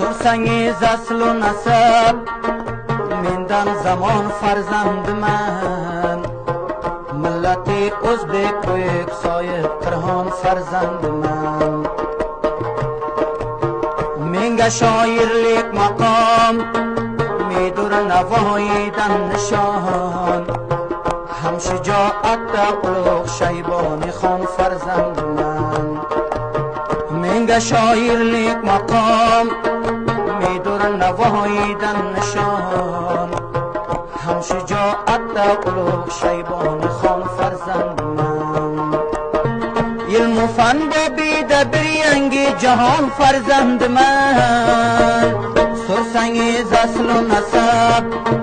سرسنگیز اصل و نسب میندن زمان فرزند من ملت ازبک و یکسای قرهان فرزند من منگ شاعرلیک مقام میدور نواییدن نشان هم شجاعت قلوق شیبانی خان فرزند من منگ شاعرلیک مقام میدور نواییدن نشان هم شجاعت قلوب شیبان خان فرزند من علم و فن با بیده بریانگی جهان فرزند من سرسنگیز اصل و نسب